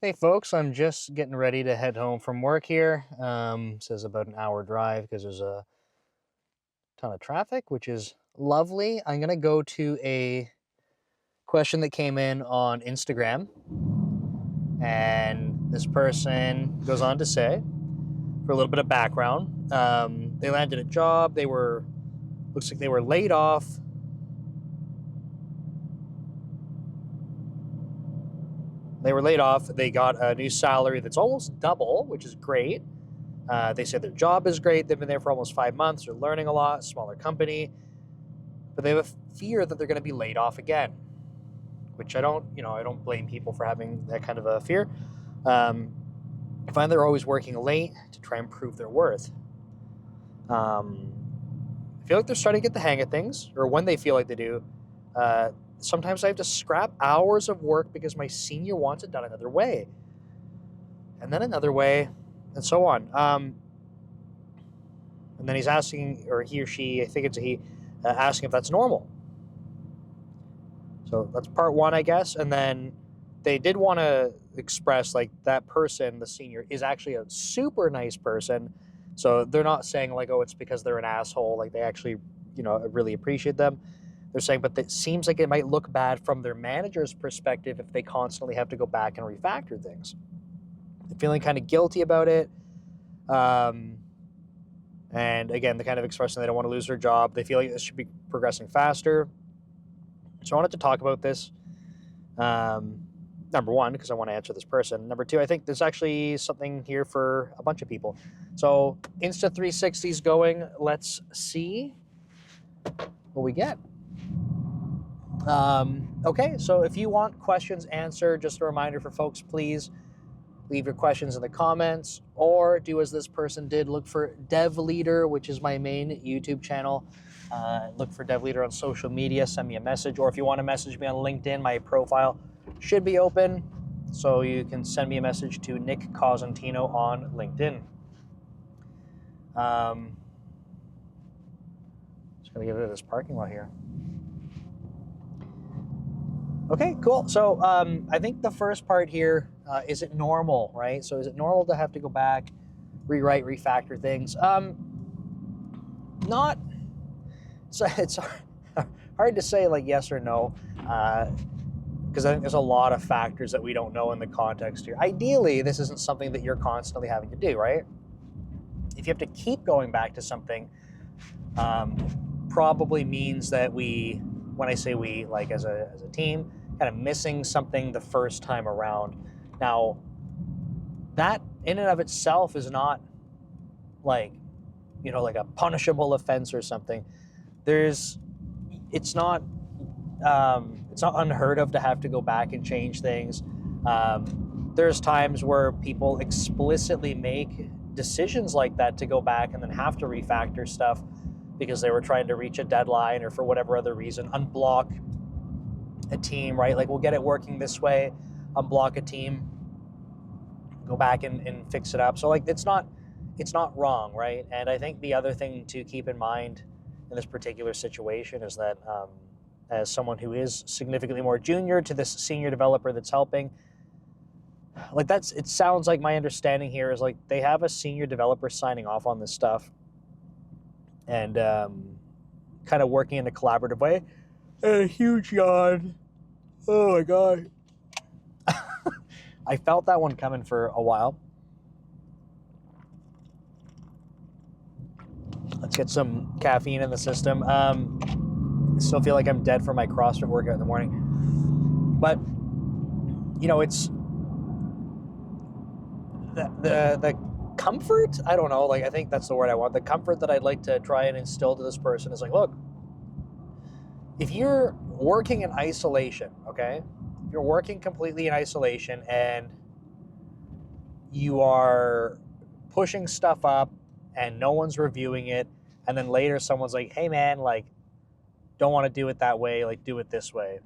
Hey folks, I'm just getting ready to head home from work here. Says about an hour drive because there's a ton of traffic, which is lovely. I'm gonna go to a question that came in on Instagram, and this person goes on to say, for a little bit of background, they landed a job. Looks like they were laid off. They got a new salary that's almost double, which is great. They said their job is great. They've been there for almost 5 months. They're learning a lot, smaller company, but they have a fear that they're going to be laid off again, which I don't blame people for having that kind of a fear. I find they're always working late to try and prove their worth. I feel like they're starting to get the hang of things, or when they feel like they do. Sometimes I have to scrap hours of work because my senior wants it done another way, and then another way, and so on. And then he's asking, or he or she, I think it's a he, asking if that's normal. So that's part one, I guess. And then they did want to express like that person, the senior, is actually a super nice person. So they're not saying like, oh, it's because they're an asshole. Like they actually, really appreciate them. They're saying, but it seems like it might look bad from their manager's perspective if they constantly have to go back and refactor things. They're feeling kind of guilty about it. And again, they're kind of expressing they don't want to lose their job. They feel like this should be progressing faster. So I wanted to talk about this. Number one, because I want to answer this person. Number two, I think there's actually something here for a bunch of people. So Insta360's going. Let's see what we get. Okay, so if you want questions answered, just a reminder for folks, please leave your questions in the comments, or do as this person did, look for Dev Leader, which is my main YouTube channel. Look for Dev Leader on social media, send me a message, or if you want to message me on LinkedIn, my profile should be open, so you can send me a message to Nick Cosentino on LinkedIn. Just gonna get rid of this parking lot here. Okay, cool. So I think the first part here, is it normal, right? So is it normal to have to go back, rewrite, refactor things? Not. So it's hard to say like yes or no, because I think there's a lot of factors that we don't know in the context here. Ideally, this isn't something that you're constantly having to do, right? If you have to keep going back to something, probably means that when I say we, like as a team, kind of missing something the first time around. Now, that in and of itself is not like, like a punishable offense or something. It's not unheard of to have to go back and change things. There's times where people explicitly make decisions like that to go back and then have to refactor stuff because they were trying to reach a deadline or for whatever other reason, unblock a team, right? Like we'll get it working this way, unblock a team, go back and fix it up. So like it's not wrong, right? And I think the other thing to keep in mind in this particular situation is that as someone who is significantly more junior to this senior developer that's helping, like it sounds like my understanding here is like they have a senior developer signing off on this stuff and kind of working in a collaborative way. And a huge yawn. Oh my God. I felt that one coming for a while. Let's get some caffeine in the system. I still feel like I'm dead for my CrossFit workout in the morning. But, it's the comfort, I don't know, like I think that's the word I want. The comfort that I'd like to try and instill to this person is like, look, if you're working in isolation, okay? If you're working completely in isolation and you are pushing stuff up and no one's reviewing it, and then later someone's like, hey man, like, don't want to do it that way, like do it this way.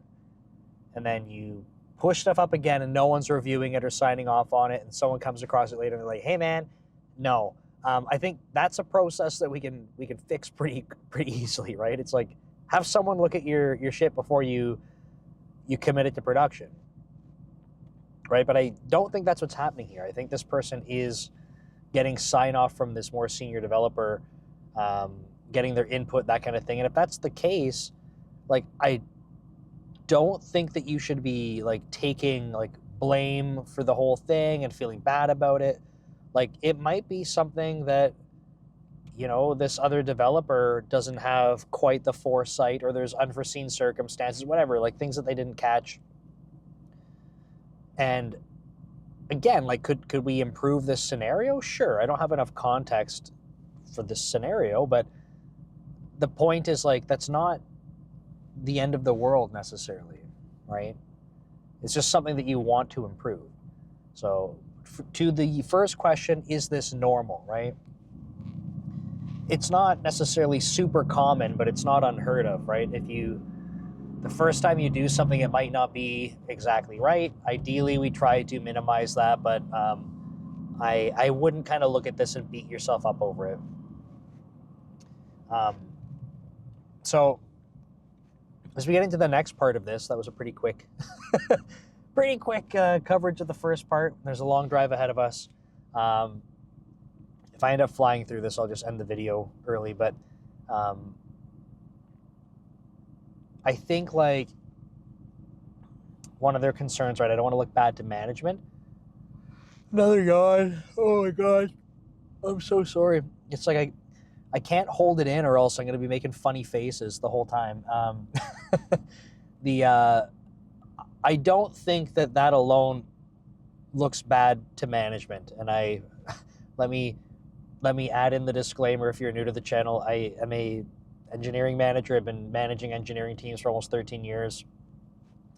And then you push stuff up again and no one's reviewing it or signing off on it, and someone comes across it later and they're like, hey man, no. I think that's a process that we can fix pretty easily, right? It's like, have someone look at your shit before you commit it to production. right? But I don't think that's what's happening here. I think this person is getting sign off from this more senior developer, getting their input, that kind of thing. And if that's the case, like, I don't think that you should be like taking like blame for the whole thing and feeling bad about it. Like, it might be something that, you know, this other developer doesn't have quite the foresight, or there's unforeseen circumstances, whatever, like things that they didn't catch. And again, like, could we improve this scenario? Sure. I don't have enough context for this scenario, but the point is, like, that's not the end of the world necessarily, right? It's just something that you want to improve. So to the first question, is this normal, right? It's not necessarily super common, but it's not unheard of, right? If you, the first time you do something, it might not be exactly right. Ideally, we try to minimize that, but I wouldn't kind of look at this and beat yourself up over it. So as we get into the next part of this, that was a pretty quick, coverage of the first part. There's a long drive ahead of us. If I end up flying through this, I'll just end the video early. But I think, like, one of their concerns, right? I don't want to look bad to management. Another yawn. Oh my God. I'm so sorry. It's like I can't hold it in, or else I'm going to be making funny faces the whole time. I don't think that alone looks bad to management. And let me add in the disclaimer, if you're new to the channel, I am a engineering manager. I've been managing engineering teams for almost 13 years.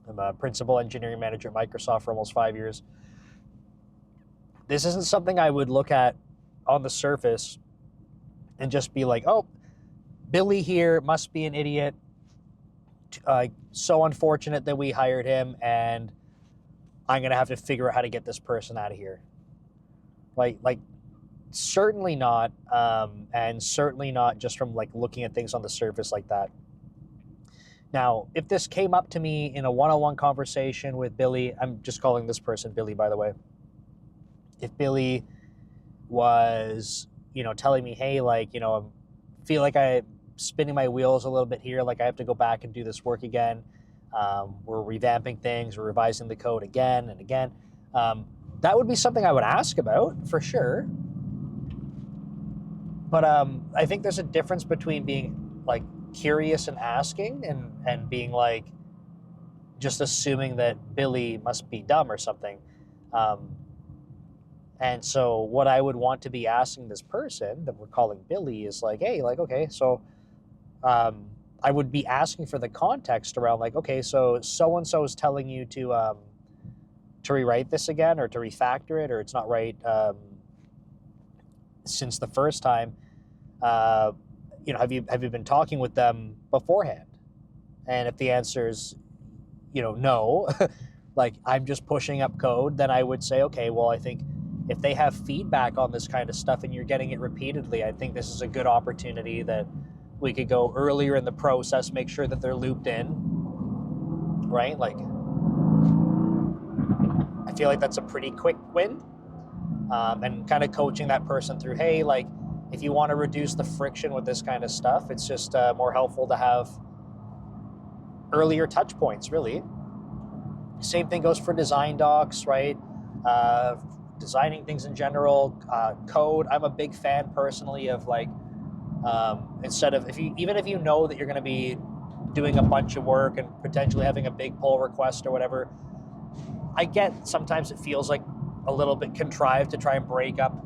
I'm a principal engineering manager at Microsoft for almost 5 years. This isn't something I would look at on the surface and just be like, oh, Billy here must be an idiot. So unfortunate that we hired him, and I'm going to have to figure out how to get this person out of here. Like certainly not, and certainly not just from like looking at things on the surface like that. Now, if this came up to me in a one-on-one conversation with Billy, I'm just calling this person Billy, by the way. If Billy was, you know, telling me, hey, like, you know, I feel like I'm spinning my wheels a little bit here, like I have to go back and do this work again. We're revamping things, we're revising the code again and again. That would be something I would ask about for sure. But I think there's a difference between being like curious and asking, and being like just assuming that Billy must be dumb or something. And so what I would want to be asking this person that we're calling Billy is like, hey, like, okay, so I would be asking for the context around, like, okay, so so-and-so is telling you to rewrite this again, or to refactor it, or it's not right since the first time. You know, have you been talking with them beforehand? And if the answer is, you know, no, like I'm just pushing up code, then I would say, okay, well, I think if they have feedback on this kind of stuff and you're getting it repeatedly, I think this is a good opportunity that we could go earlier in the process, make sure that they're looped in, right? Like, I feel like that's a pretty quick win. And kind of coaching that person through, hey, like, if you want to reduce the friction with this kind of stuff, it's just more helpful to have earlier touch points, really. Same thing goes for design docs, right? Designing things in general, code. I'm a big fan personally of like, instead of, even if you know that you're going to be doing a bunch of work and potentially having a big pull request or whatever, I get sometimes it feels like a little bit contrived to try and break up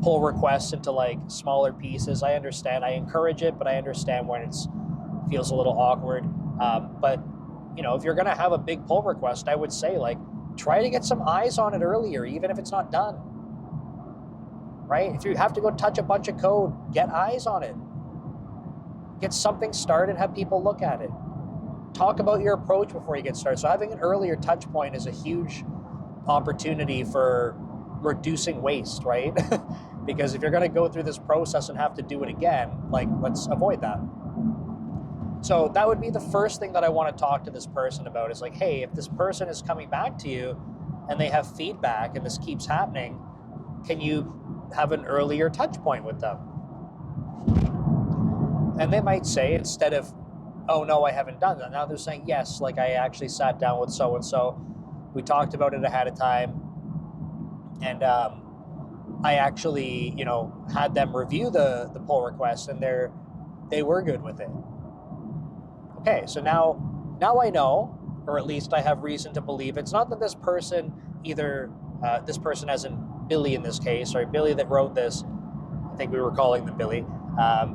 pull requests into like smaller pieces. I understand, I encourage it, but I understand when it feels a little awkward. But you know, if you're going to have a big pull request, I would say like, try to get some eyes on it earlier, even if it's not done, right? If you have to go touch a bunch of code, get eyes on it. Get something started, have people look at it. Talk about your approach before you get started. So having an earlier touch point is a huge opportunity for reducing waste, right? Because if you're going to go through this process and have to do it again, like, let's avoid that. So that would be the first thing that I want to talk to this person about is like, hey, if this person is coming back to you and they have feedback and this keeps happening, can you have an earlier touch point with them? And they might say, instead of, oh no, I haven't done that, now they're saying, yes, like I actually sat down with so and so, we talked about it ahead of time, and I actually, had them review the pull request, and they were good with it. Okay, so now I know, or at least I have reason to believe it's not that this person, either this person as in Billy in this case, or Billy that wrote this, I think we were calling them Billy.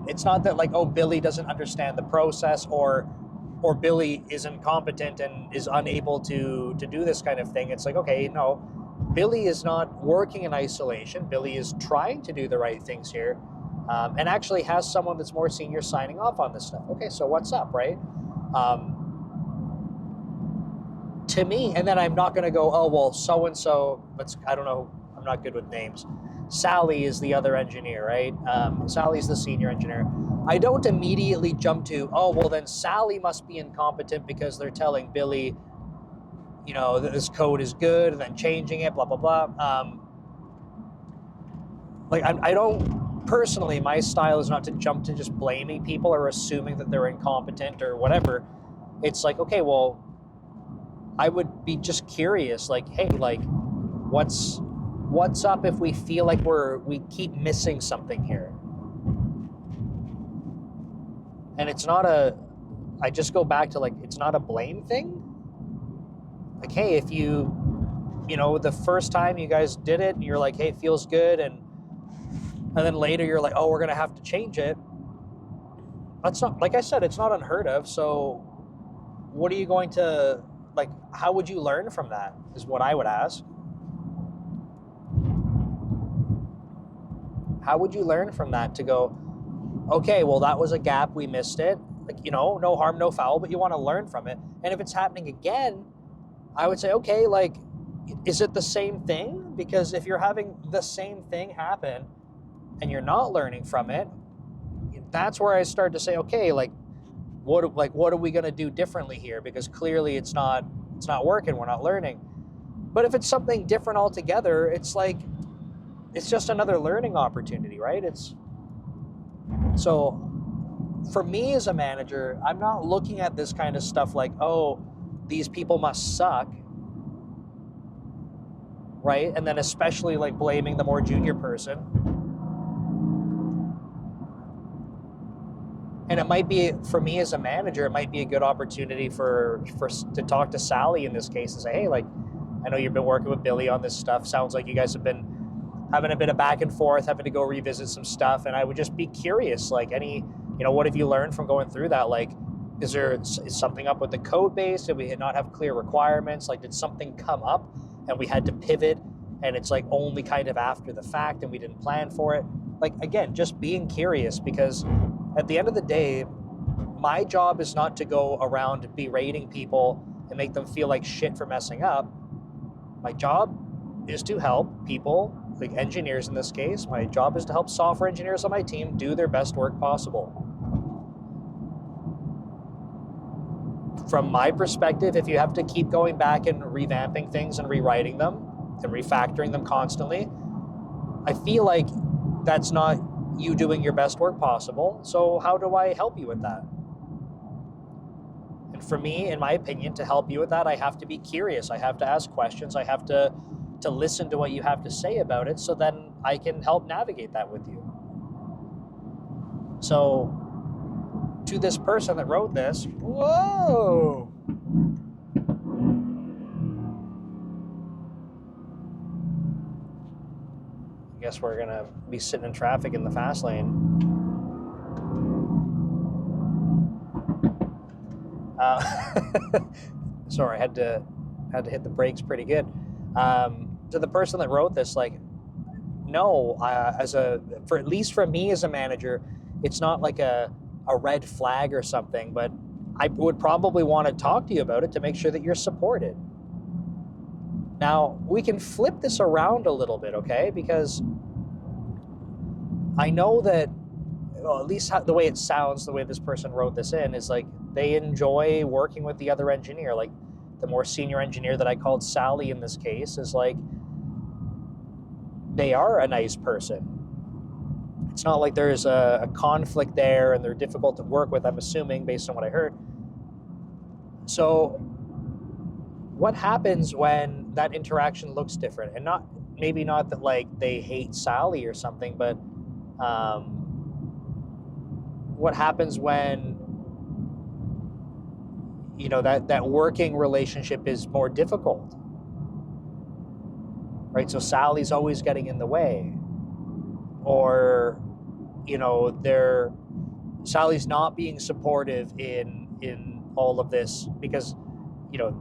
It's not that like, oh, Billy doesn't understand the process, or Billy is incompetent and is unable to do this kind of thing. It's like, okay, no, Billy is not working in isolation. Billy is trying to do the right things here, and actually has someone that's more senior signing off on this stuff. Okay, so what's up, right? To me, and then I'm not going to go, oh, well, so-and-so, I don't know, I'm not good with names. Sally is the other engineer, right? Sally's the senior engineer. I don't immediately jump to, oh, well, then Sally must be incompetent because they're telling Billy, that this code is good and then changing it, blah, blah, blah. I don't, personally, my style is not to jump to just blaming people or assuming that they're incompetent or whatever. It's like, okay, well, I would be just curious, like, hey, like, what's up if we feel like we keep missing something here? And it's not I just go back to like, it's not a blame thing. Like, hey, if the first time you guys did it and you're like, hey, it feels good, and then later you're like, oh, we're gonna have to change it. That's not, like I said, it's not unheard of. So what are you going to, like, how would you learn from that is what I would ask. How would you learn from that to go, okay, well, that was a gap, we missed it. Like, no harm, no foul, but you want to learn from it. And if it's happening again, I would say, okay, like, is it the same thing? Because if you're having the same thing happen and you're not learning from it, that's where I start to say, okay, like, what are we going to do differently here? Because clearly it's not working, we're not learning. But if it's something different altogether, it's like, it's just another learning opportunity, right? So for me as a manager, I'm not looking at this kind of stuff like, oh, these people must suck, right? And then especially like blaming the more junior person. And it might be, for me as a manager, it might be a good opportunity to talk to Sally in this case and say, hey, like, I know you've been working with Billy on this stuff. Sounds like you guys have been having a bit of back and forth, having to go revisit some stuff. And I would just be curious, like, what have you learned from going through that? Like, is something up with the code base? Did we not have clear requirements? Like, did something come up and we had to pivot and it's like only kind of after the fact and we didn't plan for it? Like, again, just being curious, because at the end of the day, my job is not to go around berating people and make them feel like shit for messing up. My job is to help people, like engineers in this case. My job is to help software engineers on my team do their best work possible. From my perspective, if you have to keep going back and revamping things and rewriting them and refactoring them constantly, I feel like that's not you doing your best work possible. So how do I help you with that? And for me, in my opinion, to help you with that, I have to be curious. I have to ask questions. I have to listen to what you have to say about it, so then I can help navigate that with you. So to this person that wrote this, whoa! I guess we're gonna be sitting in traffic in the fast lane. Sorry, I had to hit the brakes pretty good. To the person that wrote this, like, no, at least for me as a manager, it's not like a red flag or something, but I would probably want to talk to you about it to make sure that you're supported. Now, we can flip this around a little bit, okay? Because I know that well, at least the way it sounds, the way this person wrote this in, is like they enjoy working with the other engineer. Like the more senior engineer that I called Sally in this case is like, they are a nice person. It's not like there's a conflict there and they're difficult to work with, I'm assuming, based on what I heard. So what happens when that interaction looks different? And maybe not that like they hate Sally or something, but what happens when, you know, that working relationship is more difficult, right? So Sally's always getting in the way, or, you know, Sally's not being supportive in all of this because, you know,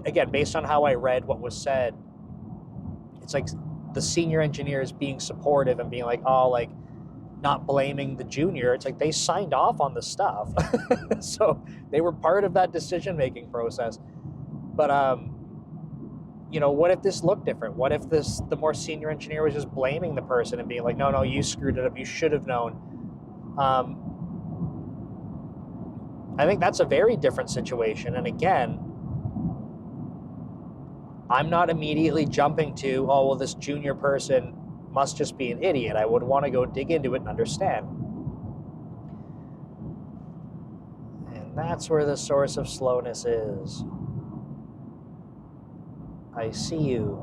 again, based on how I read what was said, it's like the senior engineer is being supportive and being like, oh, like, not blaming the junior. It's like they signed off on the stuff. So they were part of that decision-making process. But, you know, what if this looked different? What if the more senior engineer was just blaming the person and being like, no, you screwed it up. You should have known. I think that's a very different situation. And again, I'm not immediately jumping to, oh, well, this junior person must just be an idiot. I would want to go dig into it and understand. And that's where the source of slowness is. I see you.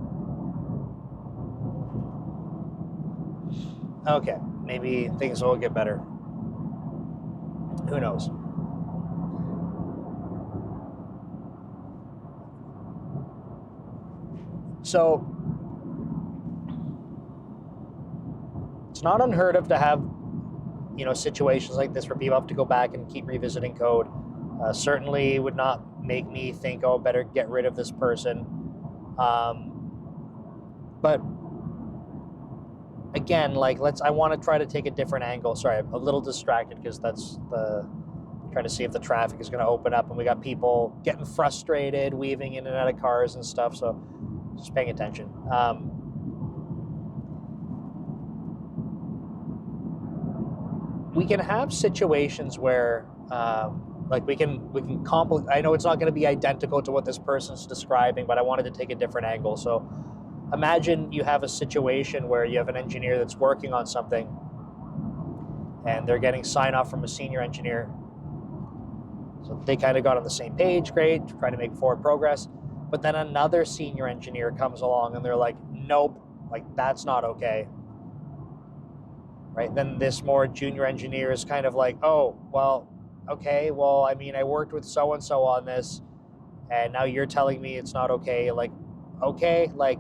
Okay, maybe things will get better. Who knows? So, it's not unheard of to have, you know, situations like this where people have to go back and keep revisiting code. Certainly would not make me think, oh, better get rid of this person. But again, like I want to try to take a different angle. Sorry, I'm a little distracted because that's trying to see if the traffic is going to open up, and we got people getting frustrated, weaving in and out of cars and stuff. So just paying attention. We can have situations where, like we can I know it's not going to be identical to what this person's describing, but I wanted to take a different angle. So imagine you have a situation where you have an engineer that's working on something and they're getting sign off from a senior engineer. So they kind of got on the same page, great, trying to make forward progress. But then another senior engineer comes along and they're like, nope, like that's not okay. Right? Then this more junior engineer is kind of like, oh, well, okay, well, I mean, I worked with so-and-so on this, and now you're telling me it's not okay. Like, okay, like,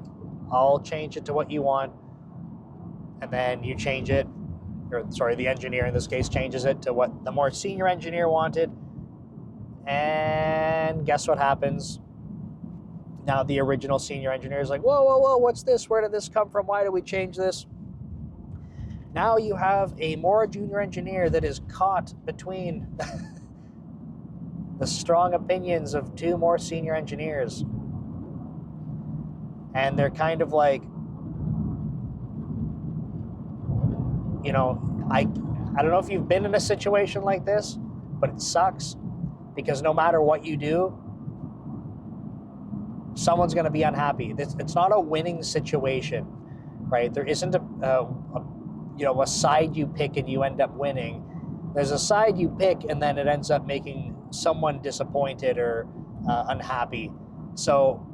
I'll change it to what you want. And then you change it, or sorry, the engineer in this case changes it to what the more senior engineer wanted. And guess what happens? Now the original senior engineer is like, whoa, what's this? Where did this come from? Why did we change this? Now you have a more junior engineer that is caught between the strong opinions of two more senior engineers. And they're kind of like, you know, I don't know if you've been in a situation like this, but it sucks because no matter what you do, someone's going to be unhappy. It's not a winning situation, right? There isn't a side you pick and you end up winning. There's a side you pick and then it ends up making someone disappointed or unhappy. So,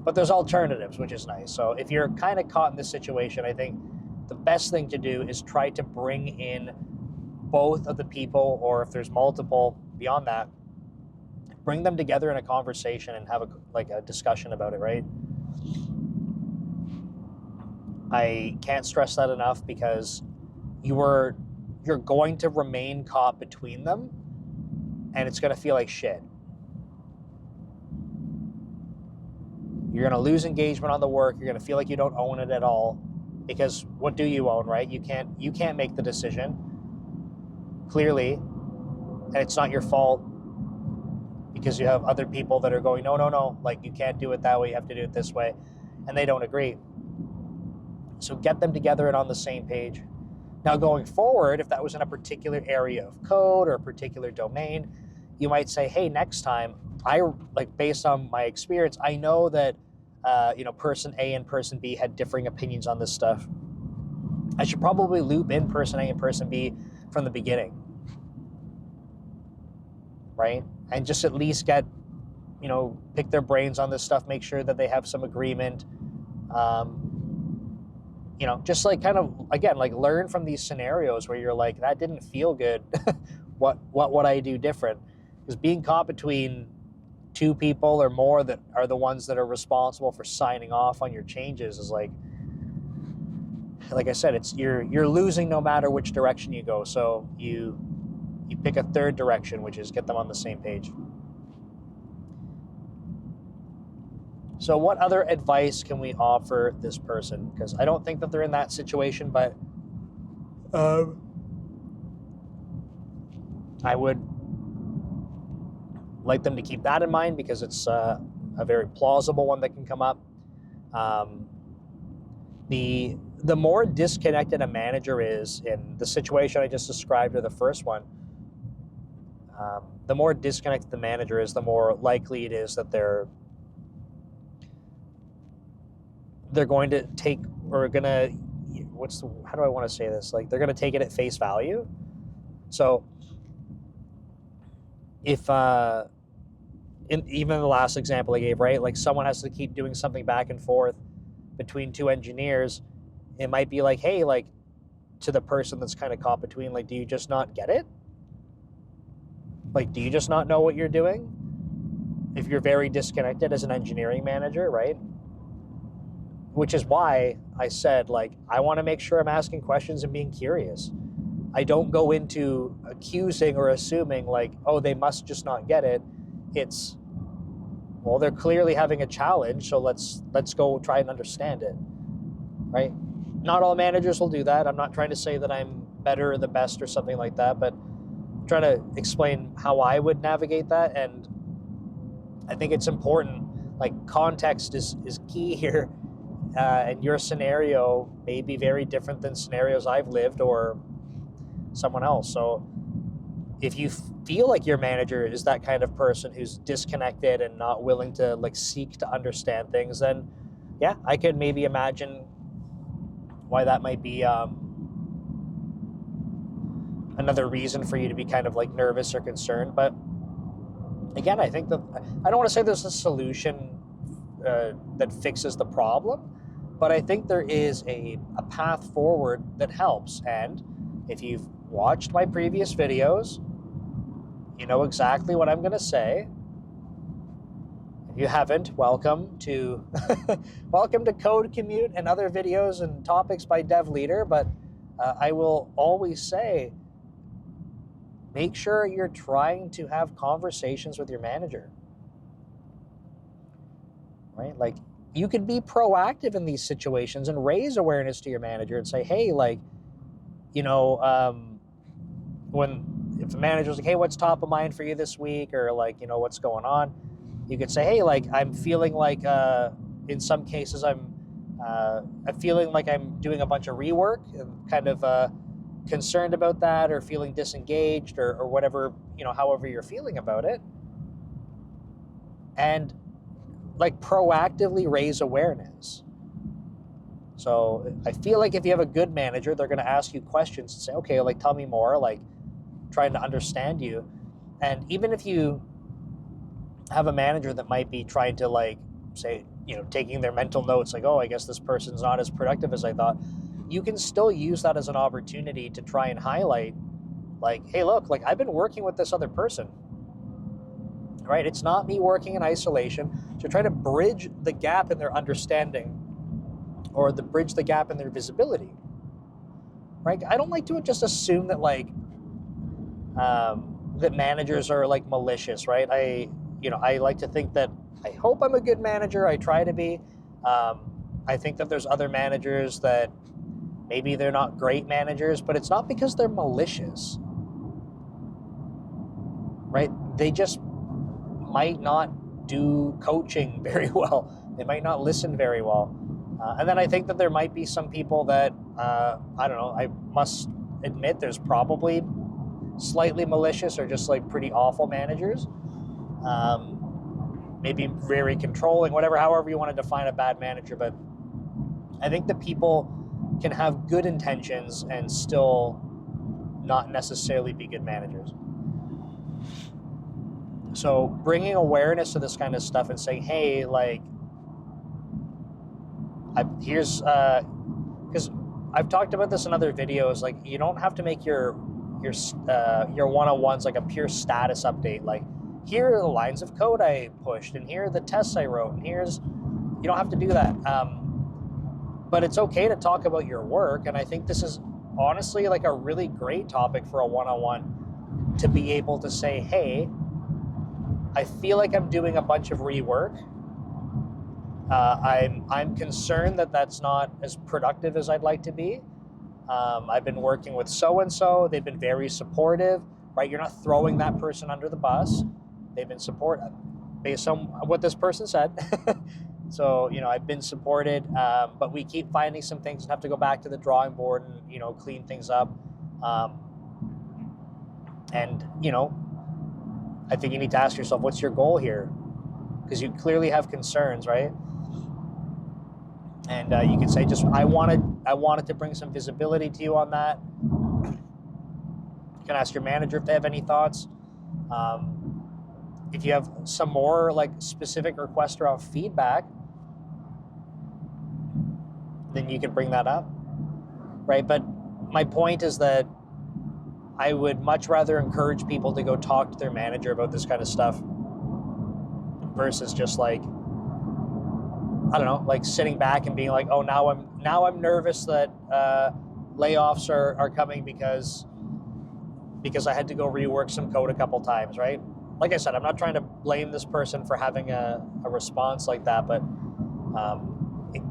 but there's alternatives, which is nice. So if you're kind of caught in this situation, I think the best thing to do is try to bring in both of the people, or if there's multiple beyond that, bring them together in a conversation and have a discussion about it, right? I can't stress that enough because you're going to remain caught between them and it's going to feel like shit. You're going to lose engagement on the work. You're going to feel like you don't own it at all because what do you own, right? You can't make the decision, clearly, and it's not your fault because you have other people that are going, no, like you can't do it that way, you have to do it this way, and they don't agree. So get them together and on the same page. Now, going forward, if that was in a particular area of code or a particular domain, you might say, hey, next time, based on my experience, I know that person A and person B had differing opinions on this stuff. I should probably loop in person A and person B from the beginning, right? And just at least get, pick their brains on this stuff, make sure that they have some agreement. Just like kind of, again, like learn from these scenarios where you're like, that didn't feel good. What would I do different? Because being caught between two people or more that are the ones that are responsible for signing off on your changes is like I said, you're losing no matter which direction you go. So you pick a third direction, which is get them on the same page. So what other advice can we offer this person? Because I don't think that they're in that situation, but I would like them to keep that in mind because it's a very plausible one that can come up. The more disconnected a manager is in the situation I just described or the first one, the more disconnected the manager is, the more likely it is that they're going to take, or gonna, how do I want to say this? Like, they're going to take it at face value. So if, even the last example I gave, right? Like someone has to keep doing something back and forth between two engineers. It might be like, hey, like to the person that's kind of caught between, like, do you just not get it? Like, do you just not know what you're doing? If you're very disconnected as an engineering manager, right? Which is why I said, like, I want to make sure I'm asking questions and being curious. I don't go into accusing or assuming like, oh, they must just not get it. It's, well, they're clearly having a challenge, so let's go try and understand it, right? Not all managers will do that. I'm not trying to say that I'm better or the best or something like that, but I'm trying to explain how I would navigate that. And I think it's important, like context is key here. And your scenario may be very different than scenarios I've lived or someone else. So if you feel like your manager is that kind of person who's disconnected and not willing to like seek to understand things, then yeah, I could maybe imagine why that might be another reason for you to be kind of like nervous or concerned. But again, I think that I don't want to say there's a solution that fixes the problem, but I think there is a path forward that helps. And if you've watched my previous videos, you know exactly what I'm going to say. If you haven't, welcome to Code, Commute, and other videos and topics by Dev Leader. But I will always say, make sure you're trying to have conversations with your manager. Right? Like, you could be proactive in these situations and raise awareness to your manager and say, hey, like, if the manager's like, hey, what's top of mind for you this week? Or like, what's going on? You could say, hey, like, I'm feeling like, in some cases, I'm feeling like I'm doing a bunch of rework and kind of concerned about that, or feeling disengaged, or whatever, however you're feeling about it. And like proactively raise awareness. So I feel like if you have a good manager, they're going to ask you questions and say, okay, like, tell me more, like trying to understand you. And even if you have a manager that might be trying to like say, taking their mental notes, like, oh, I guess this person's not as productive as I thought, you can still use that as an opportunity to try and highlight, like, hey, look, like, I've been working with this other person, right? It's not me working in isolation. So try to bridge the gap in their understanding, or bridge the gap in their visibility, right? I don't like to just assume that like that managers are like malicious, right? I like to think that I hope I'm a good manager. I try to be. I think that there's other managers that maybe they're not great managers, but it's not because they're malicious, right? They just might not do coaching very well. They might not listen very well. And then I think that there might be some people that, I don't know, I must admit there's probably slightly malicious or just like pretty awful managers. Maybe very controlling, whatever, however you want to define a bad manager. But I think that people can have good intentions and still not necessarily be good managers. So bringing awareness to this kind of stuff and saying, hey, like, here's, because I've talked about this in other videos, like, you don't have to make your one-on-ones like a pure status update. Like, here are the lines of code I pushed, and here are the tests I wrote, and you don't have to do that. But it's okay to talk about your work, and I think this is honestly like a really great topic for a one-on-one, to be able to say, hey, I feel like I'm doing a bunch of rework. I'm concerned that that's not as productive as I'd like to be. I've been working with so-and-so. They've been very supportive, right? You're not throwing that person under the bus. They've been supportive based on what this person said. So, I've been supported, but we keep finding some things and have to go back to the drawing board and, clean things up. And I think you need to ask yourself, what's your goal here? Because you clearly have concerns, right? And you can say, I wanted to bring some visibility to you on that. You can ask your manager if they have any thoughts. If you have some more like specific requests around feedback, then you can bring that up, right? But my point is that I would much rather encourage people to go talk to their manager about this kind of stuff versus just like, I don't know, like sitting back and being like, oh, now I'm nervous that layoffs are coming because I had to go rework some code a couple times, right? Like I said, I'm not trying to blame this person for having a response like that, but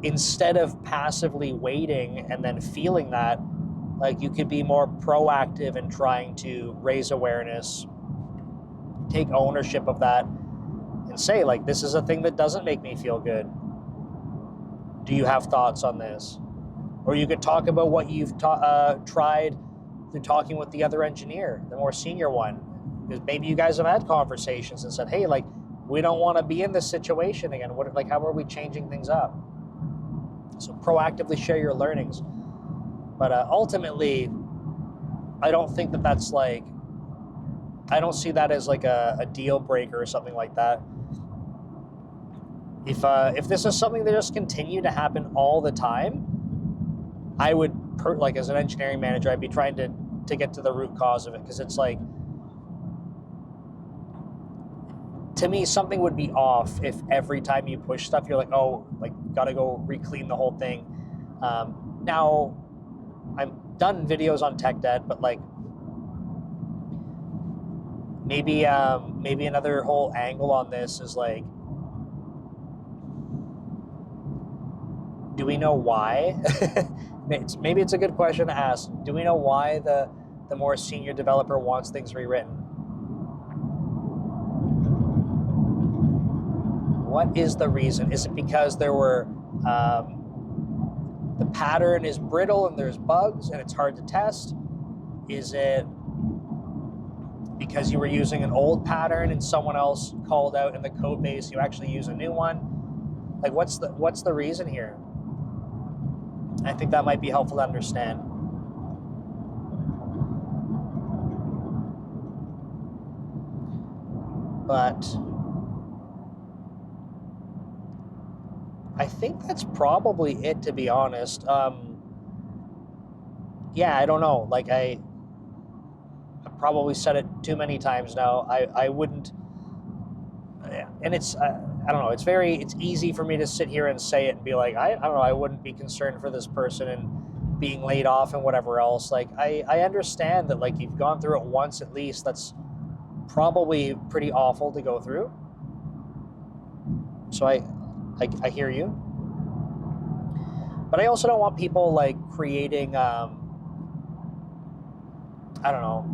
instead of passively waiting and then feeling that, like, you could be more proactive in trying to raise awareness, take ownership of that, and say, like, this is a thing that doesn't make me feel good. Do you have thoughts on this? Or you could talk about what you've tried through talking with the other engineer, the more senior one. Because maybe you guys have had conversations and said, hey, like, we don't want to be in this situation again. How are we changing things up? So proactively share your learnings. But ultimately, I don't think that's like, I don't see that as like a deal breaker or something like that. If this is something that just continue to happen all the time, I would, as an engineering manager, I'd be trying to get to the root cause of it. Because it's like, to me, something would be off if every time you push stuff, you're like, oh, like, gotta go re-clean the whole thing. Now, I've done videos on tech debt, but like, maybe another whole angle on this is like, do we know why? Maybe it's a good question to ask. Do we know why the more senior developer wants things rewritten? What is the reason? Is it because there were the pattern is brittle and there's bugs and it's hard to test? Is it because you were using an old pattern and someone else called out in the code base, you actually use a new one? Like, what's the reason here? I think that might be helpful to understand. But I think that's probably it, to be honest. Yeah, I don't know. Like, I've probably said it too many times now. I wouldn't, and it's, I don't know, it's easy for me to sit here and say it and be like, I don't know, I wouldn't be concerned for this person and being laid off and whatever else. Like, I understand that, like, you've gone through it once at least. That's probably pretty awful to go through. So I hear you. But I also don't want people, like, creating, I don't know,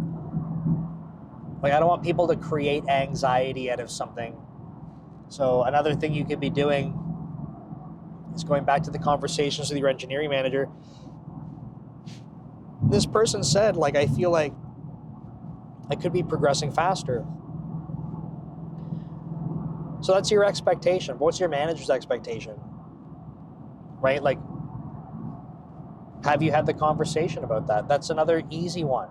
like, I don't want people to create anxiety out of something. So another thing you could be doing is going back to the conversations with your engineering manager. this person said, like, I feel like I could be progressing faster. So that's your expectation. What's your manager's expectation? Right? Like, have you had the conversation about that? That's another easy one.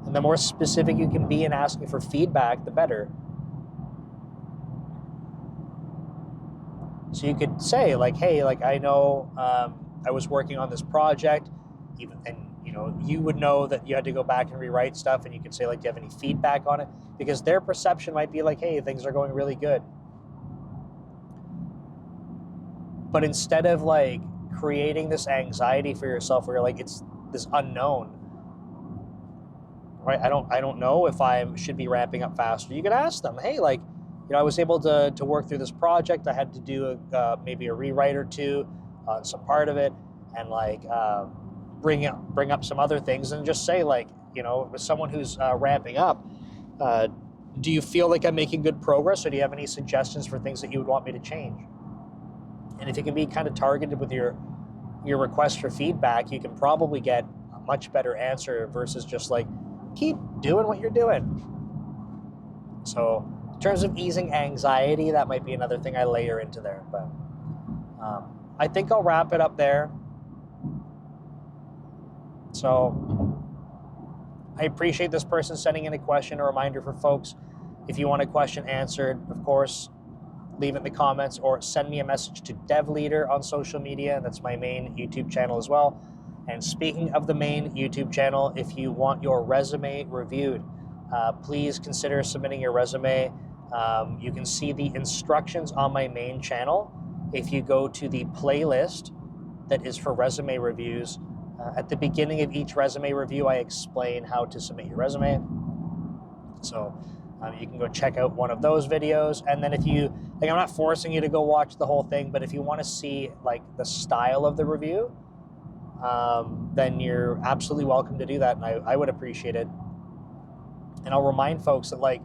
And the more specific you can be in asking for feedback, the better. So you could say, like, hey, like, I know I was working on this project, and you would know that you had to go back and rewrite stuff, and you could say, like, do you have any feedback on it? Because their perception might be like, hey, things are going really good. But instead of like creating this anxiety for yourself where you're like, it's this unknown, right? I don't know if I should be ramping up faster. You could ask them, hey, like, I was able to work through this project. I had to do maybe a rewrite or two on some part of it, and like bring up some other things, and just say, like, with someone who's ramping up, do you feel like I'm making good progress, or do you have any suggestions for things that you would want me to change? And if you can be kind of targeted with your request for feedback, you can probably get a much better answer versus just like, keep doing what you're doing. So in terms of easing anxiety, that might be another thing I layer into there. But I think I'll wrap it up there. So I appreciate this person sending in a question. A reminder for folks, if you want a question answered, of course, leave it in the comments or send me a message to DevLeader on social media. That's my main YouTube channel as well. And speaking of the main YouTube channel, if you want your resume reviewed, please consider submitting your resume. You can see the instructions on my main channel. If you go to the playlist that is for resume reviews, at the beginning of each resume review, I explain how to submit your resume. So you can go check out one of those videos. And then if you, like, I'm not forcing you to go watch the whole thing, but if you want to see like the style of the review, then you're absolutely welcome to do that. And I would appreciate it. And I'll remind folks that, like,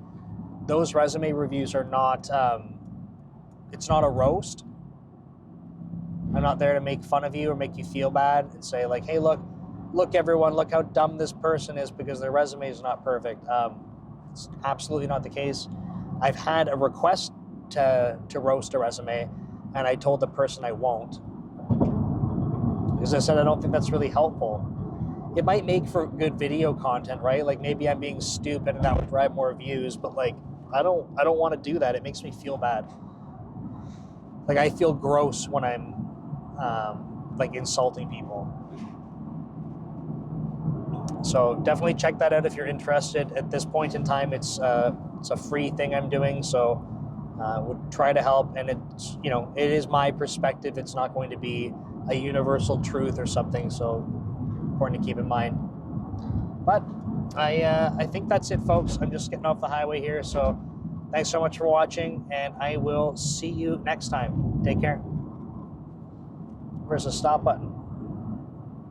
those resume reviews are not, it's not a roast. I'm not there to make fun of you or make you feel bad and say, like, hey, look everyone, look how dumb this person is because their resume is not perfect. It's absolutely not the case. I've had a request to roast a resume, and I told the person I won't. Because I said I don't think that's really helpful. It might make for good video content, right? Like, maybe I'm being stupid and that would drive more views, but like, I don't want to do that. It makes me feel bad. Like, I feel gross when I'm like insulting people. So definitely check that out if you're interested. At this point in time, it's a free thing I'm doing, so would try to help. And it's, it is my perspective. It's not going to be a universal truth or something, so important to keep in mind. But I think that's it, folks. I'm just getting off the highway here, so thanks so much for watching, and I will see you next time. Take care. Where's the stop button?